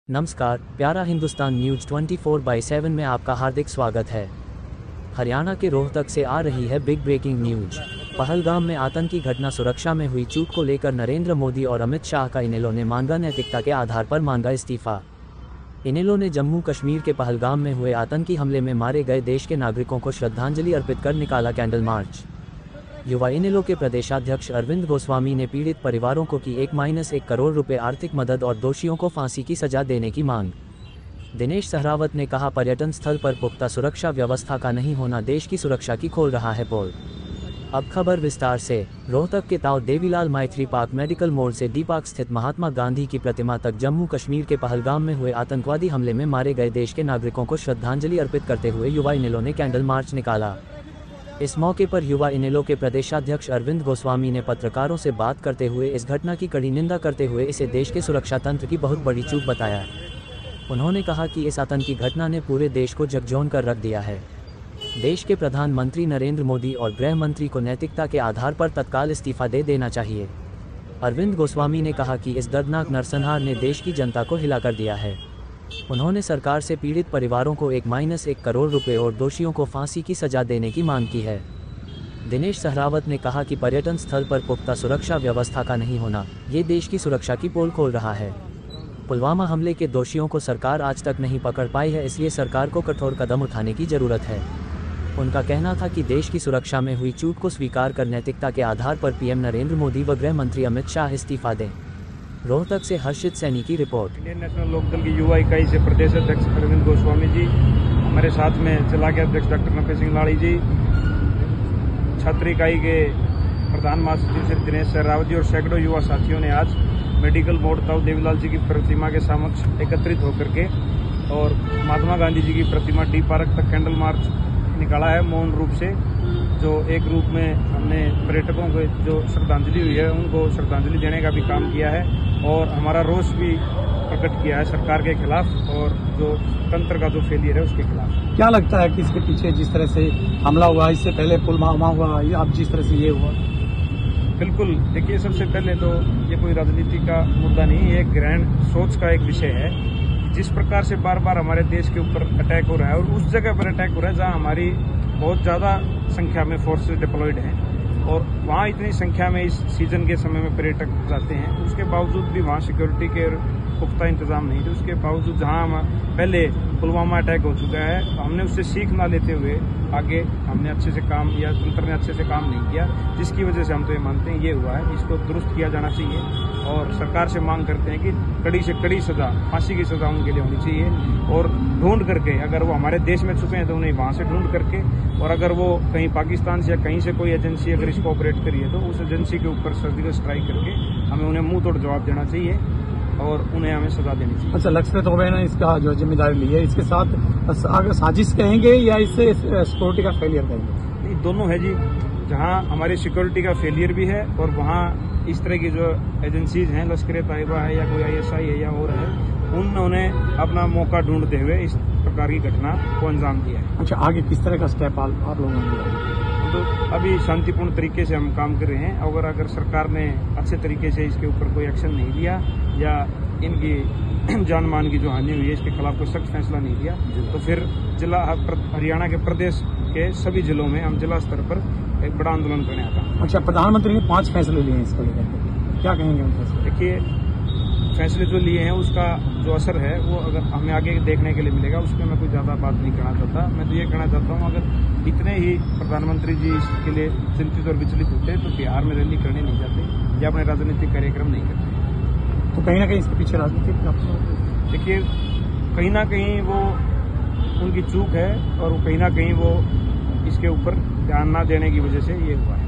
नमस्कार, प्यारा हिंदुस्तान न्यूज 24/7 में आपका हार्दिक स्वागत है। हरियाणा के रोहतक से आ रही है बिग ब्रेकिंग न्यूज। पहलगाम में आतंकी घटना सुरक्षा में हुई चूक को लेकर नरेंद्र मोदी और अमित शाह का इनेलो ने मांगा नैतिकता के आधार पर मांगा इस्तीफा। इनेलो ने जम्मू कश्मीर के पहलगाम में हुए आतंकी हमले में मारे गए देश के नागरिकों को श्रद्धांजलि अर्पित कर निकाला कैंडल मार्च। युवा इनेलो के प्रदेशाध्यक्ष अरविंद गोस्वामी ने पीड़ित परिवारों को की 1 करोड़ रुपए आर्थिक मदद और दोषियों को फांसी की सजा देने की मांग। दिनेश सहरावत ने कहा, पर्यटन स्थल पर पुख्ता सुरक्षा व्यवस्था का नहीं होना देश की सुरक्षा की खोल रहा है पोल। अब खबर विस्तार से। रोहतक के ताऊ देवीलाल माइथरी पार्क मेडिकल मोड़ से डी पार्क स्थित महात्मा गांधी की प्रतिमा तक जम्मू कश्मीर के पहलगाम में हुए आतंकवादी हमले में मारे गए देश के नागरिकों को श्रद्धांजलि अर्पित करते हुए युवा इनेलो ने कैंडल मार्च निकाला। इस मौके पर युवा इनेलो के प्रदेशाध्यक्ष अरविंद गोस्वामी ने पत्रकारों से बात करते हुए इस घटना की कड़ी निंदा करते हुए इसे देश के सुरक्षा तंत्र की बहुत बड़ी चूक बताया। उन्होंने कहा कि इस आतंकी घटना ने पूरे देश को झकझोर कर रख दिया है। देश के प्रधानमंत्री नरेंद्र मोदी और गृह मंत्री को नैतिकता के आधार पर तत्काल इस्तीफा दे देना चाहिए। अरविंद गोस्वामी ने कहा कि इस दर्दनाक नरसंहार ने देश की जनता को हिला कर दिया है। उन्होंने सरकार से पीड़ित परिवारों को 1 करोड़ रुपए और दोषियों को फांसी की सजा देने की मांग की है। दिनेश सहरावत ने कहा कि पर्यटन स्थल पर पुख्ता सुरक्षा व्यवस्था का नहीं होना ये देश की सुरक्षा की पोल खोल रहा है। पुलवामा हमले के दोषियों को सरकार आज तक नहीं पकड़ पाई है, इसलिए सरकार को कठोर कदम उठाने की जरूरत है। उनका कहना था कि देश की सुरक्षा में हुई चूक को स्वीकार कर नैतिकता के आधार पर पीएम नरेंद्र मोदी व गृह मंत्री अमित शाह इस्तीफा दें। रोहतक से हर्षित सैनी की रिपोर्ट। इंडियन नेशनल लोकदल की युवा इकाई से प्रदेश अध्यक्ष अरविंद गोस्वामी जी, हमारे साथ में जिला के अध्यक्ष डॉक्टर नफे सिंह लाड़ी जी, छात्र इकाई के प्रधान महासचिव श्री दिनेश सहरावत जी और सैकड़ों युवा साथियों ने आज मेडिकल मोड़ ताऊ देवीलाल जी की प्रतिमा के समक्ष एकत्रित होकर के और महात्मा गांधी जी की प्रतिमा डी पार्क तक कैंडल मार्च निकाला है। मौन रूप से जो एक रूप में हमने पर्यटकों को जो श्रद्धांजलि हुई है उनको श्रद्धांजलि देने का भी काम किया है और हमारा रोष भी प्रकट किया है सरकार के खिलाफ और जो तंत्र का जो फेलियर है उसके खिलाफ। क्या लगता है कि इसके पीछे जिस तरह से हमला हुआ, इससे पहले पुलवामा हुआ, अब जिस तरह से ये हुआ? बिल्कुल, देखिए सबसे पहले तो ये कोई राजनीति का मुद्दा नहीं, ये ग्रैंड सोच का एक विषय है। जिस प्रकार से बार बार हमारे देश के ऊपर अटैक हो रहा है और उस जगह पर अटैक हो रहा है जहां हमारी बहुत ज्यादा संख्या में फोर्सेस डिप्लॉयड हैं और वहां इतनी संख्या में इस सीजन के समय में पर्यटक जाते हैं, उसके बावजूद भी वहां सिक्योरिटी के पुख्ता इंतजाम नहीं थे। उसके बावजूद जहां पहले पुलवामा अटैक हो चुका है, हमने उससे सीख ना लेते हुए आगे हमने अच्छे से काम या तंत्र ने अच्छे से काम नहीं किया, जिसकी वजह से हम तो ये मानते हैं ये हुआ है। इसको दुरुस्त किया जाना चाहिए और सरकार से मांग करते हैं कि कड़ी से कड़ी सजा, फांसी की सजा उनके लिए होनी चाहिए और ढूंढ करके, अगर वो हमारे देश में छुपे हैं तो उन्हें वहां से ढूंढ करके, और अगर वो कहीं पाकिस्तान से या कहीं से कोई एजेंसी अगर इसको ऑपरेट करी है तो उस एजेंसी के ऊपर सर्जिकल स्ट्राइक करके हमें उन्हें मुंह तोड़ जवाब देना चाहिए और उन्हें हमें सजा देनी चाहिए। अच्छा, लश्कर तोयबा ने इसका जो जिम्मेदारी ली है, इसके साथ अगर साजिश कहेंगे या इससे सिक्योरिटी का फेलियर कहेंगे? नहीं, दोनों है जी। जहां हमारी सिक्योरिटी का फेलियर भी है और वहां इस तरह की जो एजेंसीज हैं, लश्कर तोयबा है या कोई ISI है या और है, उन्होंने अपना मौका ढूंढते हुए इस प्रकार की घटना को अंजाम दिया है। अच्छा, आगे किस तरह का स्टेप आप लोगों ने? तो अभी शांतिपूर्ण तरीके से हम काम कर रहे हैं। अगर सरकार ने अच्छे तरीके से इसके ऊपर कोई एक्शन नहीं लिया या इनकी जान मान की जो हानि हुई है इसके खिलाफ कोई सख्त फैसला नहीं लिया तो फिर जिला हरियाणा के प्रदेश के सभी जिलों में हम जिला स्तर पर एक बड़ा आंदोलन करने आता है। अच्छा, प्रधानमंत्री ने 5 फैसले लिए हैं इसको लेकर, क्या कहेंगे उनसे? देखिए, फैसले जो लिए हैं उसका जो असर है वो अगर हमें आगे देखने के लिए मिलेगा, उसमें मैं कोई ज्यादा बात नहीं कहना चाहता। मैं तो ये कहना चाहता हूँ, अगर इतने ही प्रधानमंत्री जी इसके लिए चिंतित और विचलित होते तो बिहार में रैली करने नहीं जाते या अपने राजनीतिक कार्यक्रम नहीं करते। तो कहीं ना कहीं इसके पीछे राजनीतिक, देखिए, कहीं ना कहीं वो उनकी चूक है और कहीं ना कहीं वो इसके ऊपर ध्यान न देने की वजह से ये हुआ है।